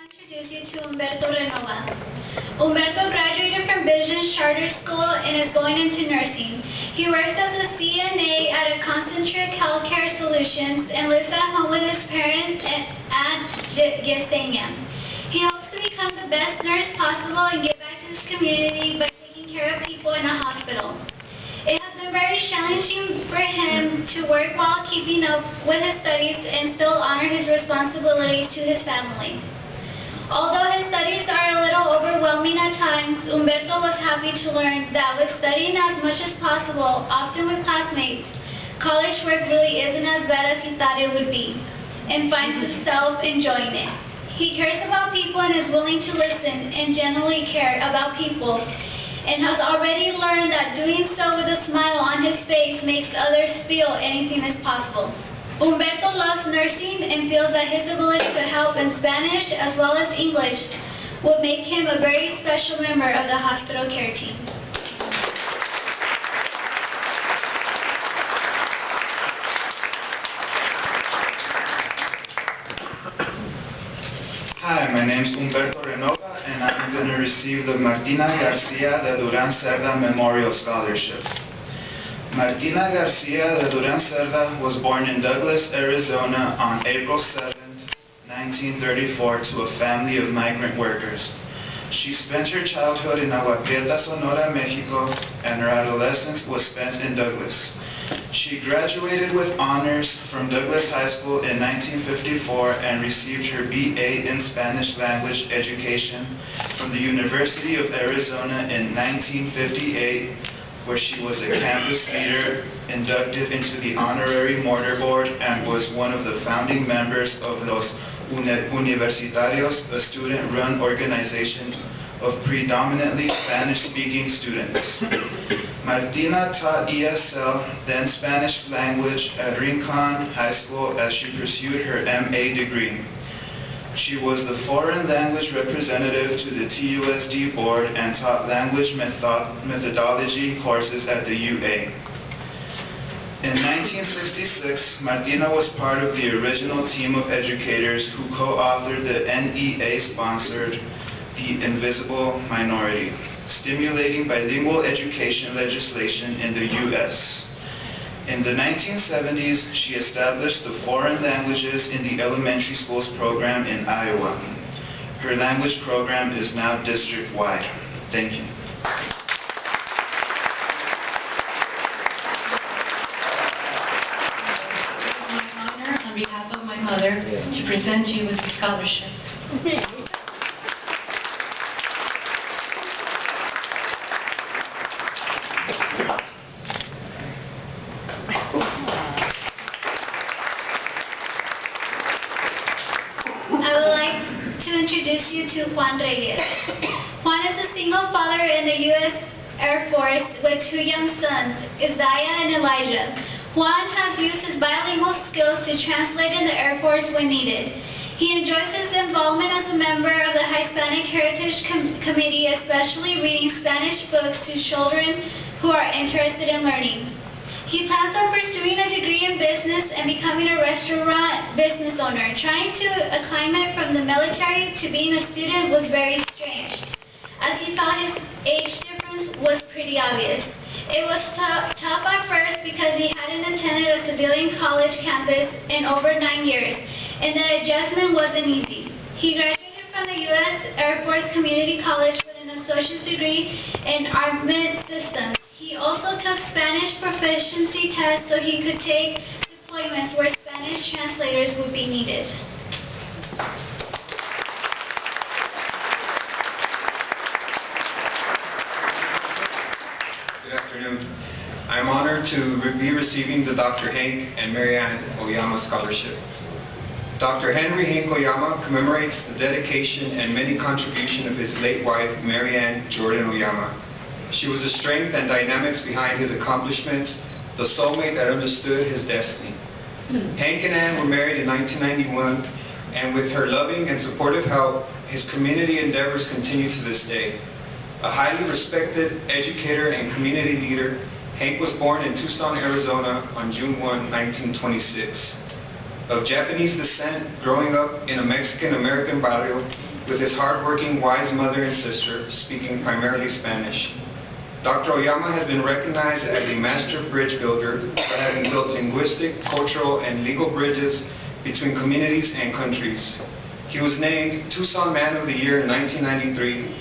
introduce you to Humberto Renova. Humberto graduated from Visions Charter School and is going into nursing. He works as a CNA at a Concentric Healthcare Solutions and lives at home with his parents at Yesenia. He hopes to become the best nurse possible and give back to his community by taking care of people in a hospital. It has been very challenging for him to work while keeping up with his studies and still honor his responsibilities to his family. Although his studies are a little overwhelming at times, Humberto was happy to learn that with studying as much as possible, often with classmates, college work really isn't as bad as he thought it would be, and finds himself enjoying it. He cares about people and is willing to listen and genuinely care about people, and has already learned that doing so with a smile on his face makes others feel anything is possible. Humberto loves nursing and feels that his ability to help in Spanish as well as English will make him a very special member of the hospital care team. Hi, my name is Humberto Renova, and I'm going to receive the Martina Garcia de Duran Cerda Memorial Scholarship. Martina Garcia de Duran Cerda was born in Douglas, Arizona on April 7, 1934 to a family of migrant workers. She spent her childhood in Agua Prieta, Sonora, Mexico, and her adolescence was spent in Douglas. She graduated with honors from Douglas High School in 1954 and received her BA in Spanish language education from the University of Arizona in 1958, where she was a campus leader, inducted into the honorary mortar board, and was one of the founding members of Los Universitarios, a student-run organization of predominantly Spanish-speaking students. Martina taught ESL, then Spanish language at Rincon High School as she pursued her MA degree. She was the foreign language representative to the TUSD board and taught language methodology courses at the UA. In 1966, Martina was part of the original team of educators who co-authored the NEA-sponsored The Invisible Minority, stimulating bilingual education legislation in the U.S. In the 1970s, she established the Foreign Languages in the Elementary Schools program in Iowa. Her language program is now district-wide. Thank you. It's my honor, on behalf of my mother, to present you with the scholarship. Introduce you to Juan Reyes. Juan is a single father in the U.S. Air Force with two young sons, Isaiah and Elijah. Juan has used his bilingual skills to translate in the Air Force when needed. He enjoys his involvement as a member of the Hispanic Heritage Committee, especially reading Spanish books to children who are interested in learning. He plans on pursuing a degree in business and becoming a restaurant business owner. Trying to acclimate from the military to being a student was very strange, as he thought his age difference was pretty obvious. It was tough at first because he hadn't attended a civilian college campus in over 9 years, and the adjustment wasn't easy. He graduated from the U.S. Air Force Community College with an associate's degree in armament systems. He also took Spanish proficiency tests so he could take deployments where Spanish translators would be needed. Good afternoon. I'm honored to be receiving the Dr. Hank and Mary Ann Oyama Scholarship. Dr. Henry Hank Oyama commemorates the dedication and many contributions of his late wife, Mary Ann Jordan Oyama. She was the strength and dynamics behind his accomplishments, the soulmate that understood his destiny. Hank and Ann were married in 1991, and with her loving and supportive help, his community endeavors continue to this day. A highly respected educator and community leader, Hank was born in Tucson, Arizona on June 1, 1926. Of Japanese descent, growing up in a Mexican-American barrio, with his hardworking, wise mother and sister speaking primarily Spanish. Dr. Oyama has been recognized as a master bridge builder for having built linguistic, cultural, and legal bridges between communities and countries. He was named Tucson Man of the Year in 1993,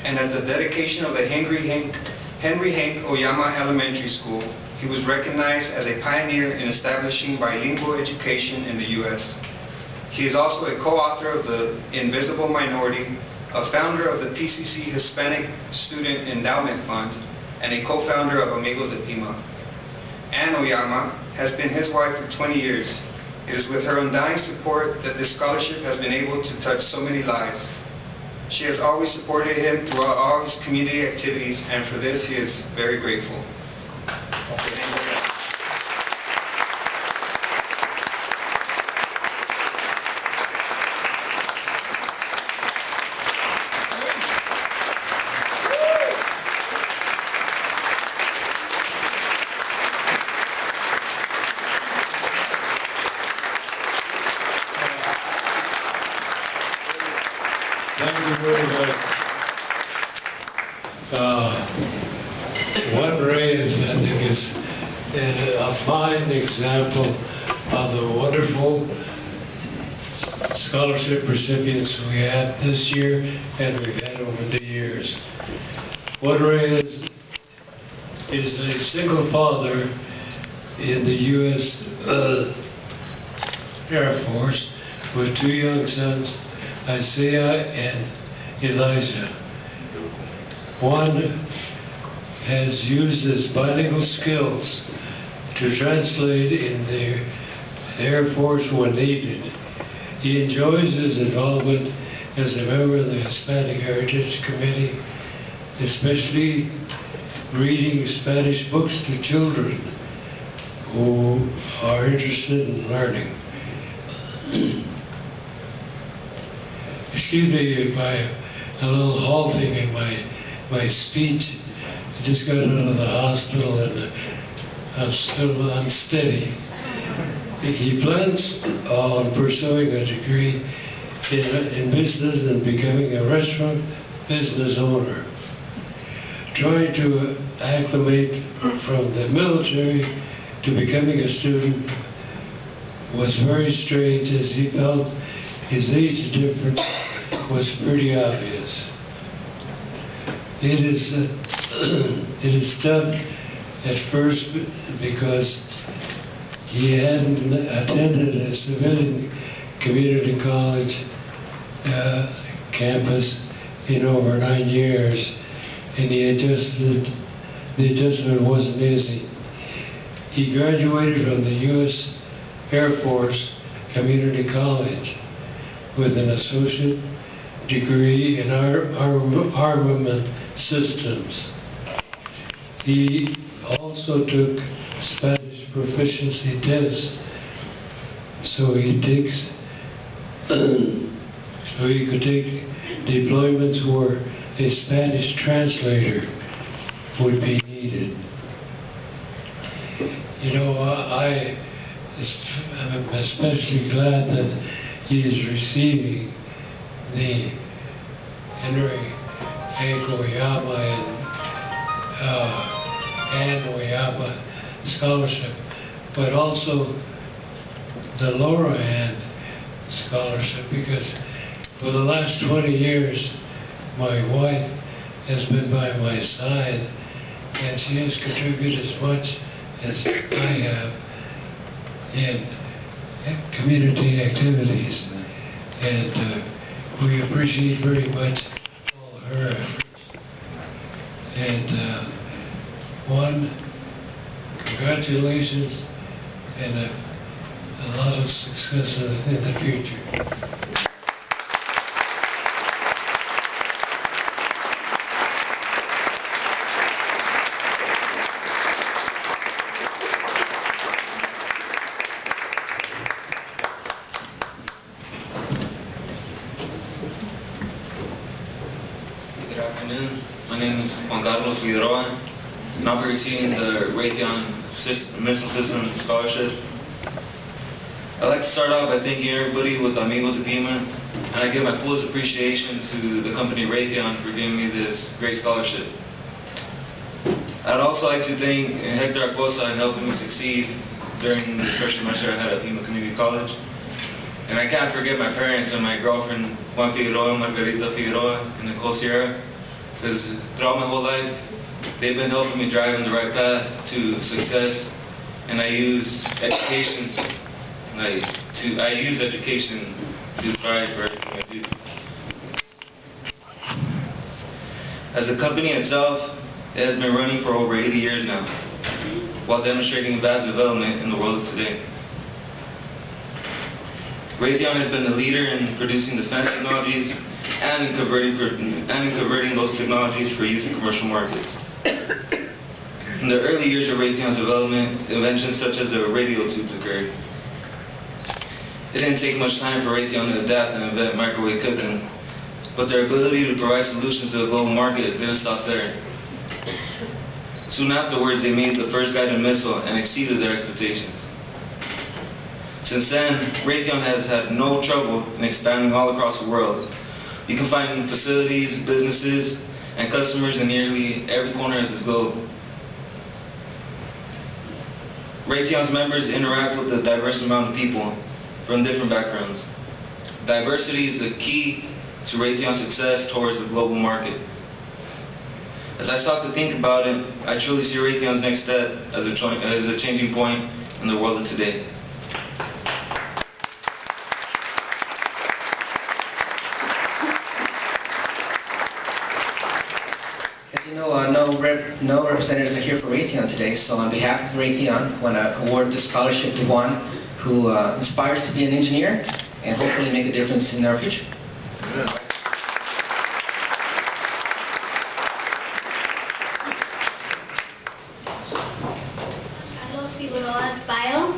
and at the dedication of the Henry Hank Oyama Elementary School, he was recognized as a pioneer in establishing bilingual education in the U.S. He is also a co-author of The Invisible Minority, a founder of the PCC Hispanic Student Endowment Fund, and a co-founder of Amigos de Pima. Ann Oyama has been his wife for 20 years. It is with her undying support that this scholarship has been able to touch so many lives. She has always supported him throughout all his community activities, and for this he is very grateful. Thank you very much. Juan Reyes, I think, is a fine example of the wonderful scholarship recipients we had this year and we've had over the years. Juan Reyes is a single father in the U.S. Air Force with two young sons, Isaiah and Elijah. Juan has used his bilingual skills to translate in the Air Force when needed. He enjoys his involvement as a member of the Hispanic Heritage Committee, especially reading Spanish books to children who are interested in learning. Excuse me if I'm a little halting in my speech. I just got out of the hospital and I'm still unsteady. He plans on pursuing a degree in business and becoming a restaurant business owner. Trying to acclimate from the military to becoming a student was very strange, as he felt his age difference was pretty obvious. It is tough at first because he hadn't attended a civilian community college campus in over 9 years, and the adjustment wasn't easy. He graduated from the U.S. Air Force Community College with an associate degree in armament systems. He also took Spanish proficiency tests so he could take deployments where a Spanish translator would be needed. You know, I'm especially glad that he is receiving the Henry Hank Oyama and Ann Oyama Scholarship, but also the Laura Ann Scholarship, because for the last 20 years, my wife has been by my side, and she has contributed as much as I have in community activities, and we appreciate very much all her efforts. And Juan, congratulations, and a lot of success in the future. Good afternoon. My name is Juan Carlos Figueroa, and I'll be receiving the Raytheon Missile System Scholarship. I'd like to start off by thanking everybody with Amigos de Pima and I give my fullest appreciation to the company Raytheon for giving me this great scholarship. I'd also like to thank Hector Acosta in helping me succeed during the freshman semester I had at Pima Community College. And I can't forget my parents and my girlfriend, Juan Figueroa, Margarita Figueroa, and Nicole Sierra, because throughout my whole life, they've been helping me drive in the right path to success, and I use education, to thrive for everything I do. As a company itself, it has been running for over 80 years now, while demonstrating vast development in the world of today. Raytheon has been the leader in producing defense technologies and in converting those technologies for use in commercial markets. In the early years of Raytheon's development, inventions such as the radio tubes occurred. It didn't take much time for Raytheon to adapt and invent microwave cooking, but their ability to provide solutions to the global market didn't stop there. Soon afterwards, they made the first guided missile and exceeded their expectations. Since then, Raytheon has had no trouble in expanding all across the world. You can find facilities, businesses, and customers in nearly every corner of this globe. Raytheon's members interact with a diverse amount of people from different backgrounds. Diversity is the key to Raytheon's success towards the global market. As I stop to think about it, I truly see Raytheon's next step as a changing point in the world of today. As you know, no representatives are here for Raytheon today, so on behalf of Raytheon, I want to award this scholarship to Juan, who aspires to be an engineer and hopefully make a difference in our future. Bio.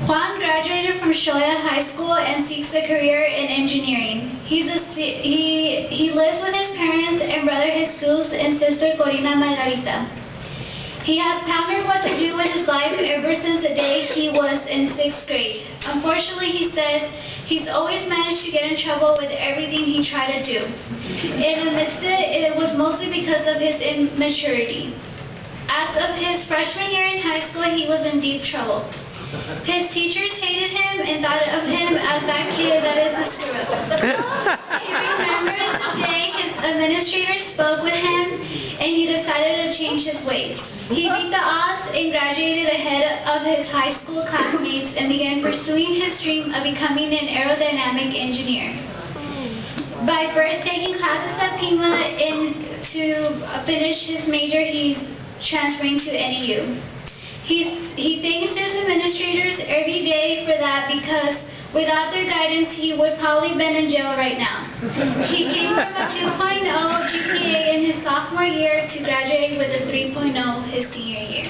Juan graduated from Shoya High School and seeks a career in engineering. He lives with his parents and brother Jesus and sister Corina Margarita. He has pondered what to do with his life ever since the day he was in 6th grade. Unfortunately, he says he's always managed to get in trouble with everything he tried to do. And amidst it was mostly because of his immaturity. As of his freshman year in high school, he was in deep trouble. His teachers hated him and thought of him as that kid that is a screw-up. He remembers the day his administrator spoke with him and he decided to change his ways. He beat the odds and graduated ahead of his high school classmates and began pursuing his dream of becoming an aerodynamic engineer. By first taking classes at Pima and to finish his major, he transferring to NEU. He thanks his administrators every day for that because without their guidance, he would probably been in jail right now. He came from a 2.0 GPA in his sophomore year to graduate with a 3.0 his senior year.